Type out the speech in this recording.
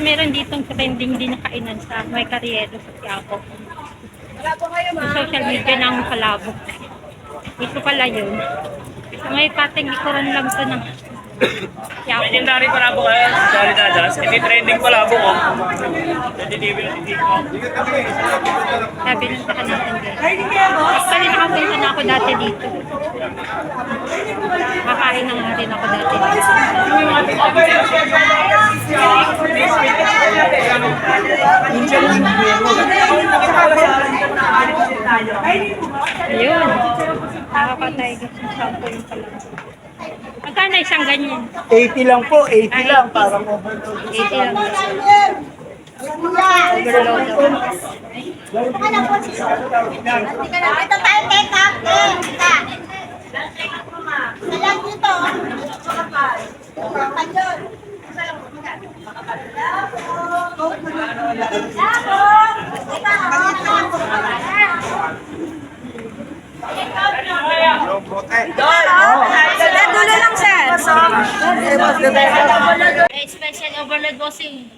Meron ditong trending din na kainan sa May Carriedo sa Quiapo. Sa social media ng Palabok. Ito pala yun. Sa may pating ikuran lang ito ng Quiapo. Legendary Palabok kayo, sorry dadas. Hindi trending Palabok ko. Sabi ng saka natin din. Actually, nakapunta na ako dati dito. Kakain na nga rin ako dati dito. Ayun. Nakapatay gusto ng sampo yung pala. Magkano isang ganyan? 80 lang po, 80 lang. Parang overload. 80 lang. Ito tayo take up. Salang dito. Dulo lang, sir. Special overload bossing.